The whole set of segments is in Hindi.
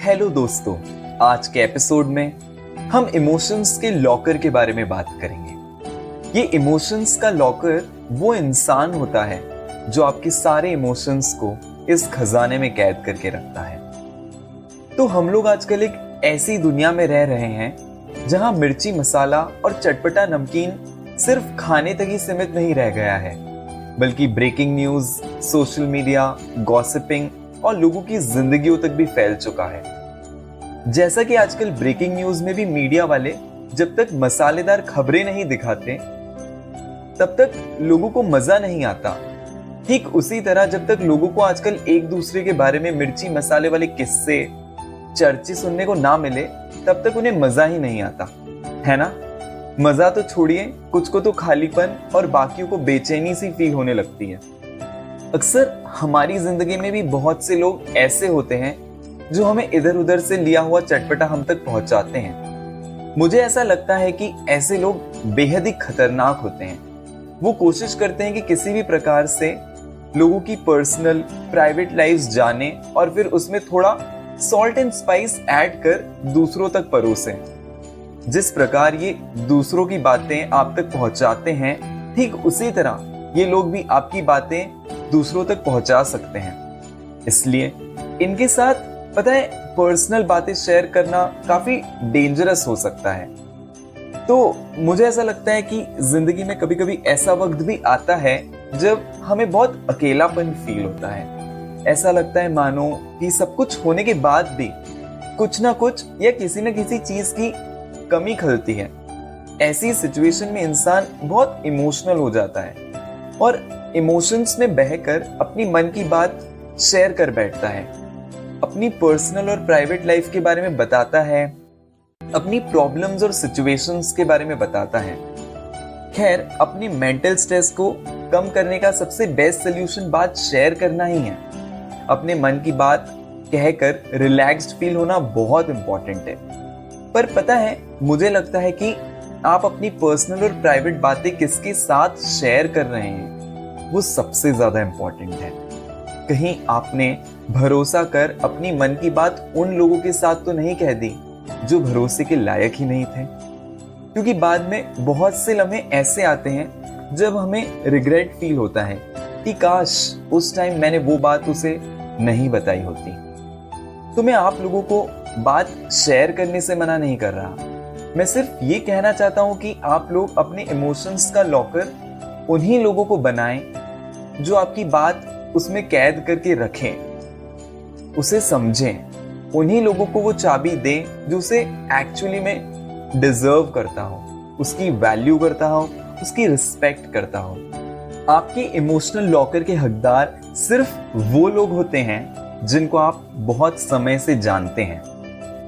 हेलो दोस्तों, आज के एपिसोड में हम इमोशंस के लॉकर के बारे में बात करेंगे। ये इमोशंस का लॉकर वो इंसान होता है जो आपके सारे इमोशंस को इस खजाने में कैद करके रखता है। तो हम लोग आजकल एक ऐसी दुनिया में रह रहे हैं जहां मिर्ची मसाला और चटपटा नमकीन सिर्फ खाने तक ही सीमित नहीं रह गया है, बल्कि breaking news, social media, gossiping और लोगों की जिंदगियों तक भी फैल चुका है। जैसा कि आजकल ब्रेकिंग न्यूज में भी मीडिया वाले जब तक मसालेदार खबरें नहीं दिखाते तब तक लोगों को मजा नहीं आता। ठीक उसी तरह जब तक लोगों को आजकल एक दूसरे के बारे में मिर्ची मसाले वाले किस्से, चर्चे सुनने को ना मिले तब तक उन्हें मजा ही नहीं आता, है ना? मजा तो छोड़िए, कुछ को तो खालीपन और बाकियों को बेचैनी सी फील होने लगती है। अक्सर हमारी जिंदगी में भी बहुत से लोग ऐसे होते हैं जो हमें इधर उधर से लिया हुआ चटपटा हम तक पहुंचाते हैं। मुझे ऐसा लगता है कि ऐसे लोग बेहद ही खतरनाक होते हैं। वो कोशिश करते हैं कि किसी भी प्रकार से लोगों की पर्सनल प्राइवेट लाइफ्स जाने और फिर उसमें थोड़ा सॉल्ट एंड स्पाइस ऐड कर दूसरों तक परोसें। जिस प्रकार ये दूसरों की बातें आप तक पहुंचाते हैं, ठीक उसी तरह ये लोग भी आपकी बातें दूसरों तक पहुंचा सकते हैं। इसलिए इनके साथ पता है, पर्सनल बातें शेयर करना काफी डेंजरस हो सकता है। तो मुझे ऐसा लगता है कि जिंदगी में कभी कभी ऐसा वक्त भी आता है जब हमें बहुत अकेलापन फील होता है। ऐसा लगता है मानो कि सब कुछ होने के बाद भी कुछ ना कुछ या किसी न किसी चीज की कमी खलती है। ऐसी सिचुएशन में इंसान बहुत इमोशनल हो जाता है और इमोशंस में बहकर अपनी मन की बात शेयर कर बैठता है, अपनी पर्सनल और प्राइवेट लाइफ के बारे में बताता है, अपनी प्रॉब्लम्स और सिचुएशंस के बारे में बताता है। खैर, अपनी मेंटल स्ट्रेस को कम करने का सबसे बेस्ट सोल्यूशन बात शेयर करना ही है। अपने मन की बात कहकर रिलैक्स्ड फील होना बहुत इंपॉर्टेंट है। पर पता है, मुझे लगता है कि आप अपनी पर्सनल और प्राइवेट बातें किसके साथ शेयर कर रहे हैं वो सबसे ज्यादा इंपॉर्टेंट है। कहीं आपने भरोसा कर अपनी मन की बात उन लोगों के साथ तो नहीं कह दी जो भरोसे के लायक ही नहीं थे, क्योंकि बाद में बहुत से लम्हे ऐसे आते हैं जब हमें रिग्रेट फील होता है कि काश उस टाइम मैंने वो बात उसे नहीं बताई होती। तो मैं आप लोगों को बात शेयर करने से मना नहीं कर रहा, मैं सिर्फ ये कहना चाहता हूं कि आप लोग अपने इमोशंस का लॉकर उन्हीं लोगों को बनाएं जो आपकी बात उसमें कैद करके रखें, उसे समझें। उन्हीं लोगों को वो चाबी दें जो उसे एक्चुअली में डिजर्व करता हो, उसकी वैल्यू करता हो, उसकी रिस्पेक्ट करता हो। आपके इमोशनल लॉकर के हकदार सिर्फ वो लोग होते हैं जिनको आप बहुत समय से जानते हैं,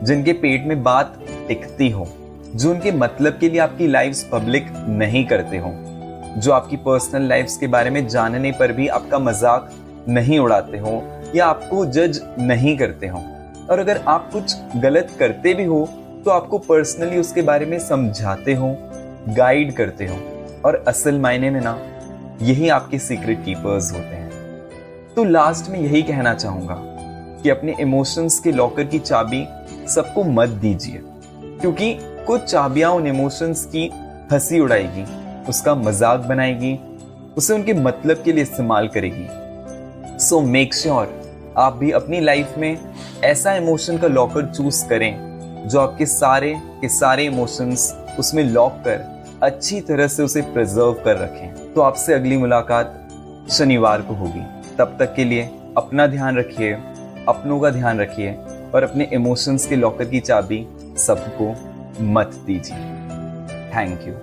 जिनके पेट में बात टिकती हो, जो उनके मतलब के लिए आपकी लाइफ्स पब्लिक नहीं करते हो, जो आपकी पर्सनल लाइफ्स के बारे में जानने पर भी आपका मजाक नहीं उड़ाते हो या आपको जज नहीं करते हो। और अगर आप कुछ गलत करते भी हो तो आपको पर्सनली उसके बारे में समझाते हो, गाइड करते हो। और असल मायने में ना, यही आपके सीक्रेट कीपर्स होते हैं। तो लास्ट में यही कहना चाहूंगा कि अपने इमोशंस के लॉकर की चाबी सबको मत दीजिए, क्योंकि कुछ चाबियां उन इमोशंस की हंसी उड़ाएगी, उसका मजाक बनाएगी, उसे उनके मतलब के लिए इस्तेमाल करेगी। सो मेक श्योर आप भी अपनी लाइफ में ऐसा इमोशन का लॉकर चूज करें जो आपके सारे के सारे इमोशंस उसमें लॉक कर अच्छी तरह से उसे प्रिजर्व कर रखें। तो आपसे अगली मुलाकात शनिवार को होगी। तब तक के लिए अपना ध्यान रखिए, अपनों का ध्यान रखिए और अपने इमोशंस के लॉकर की चाबी सबको मत दीजिए। Thank you.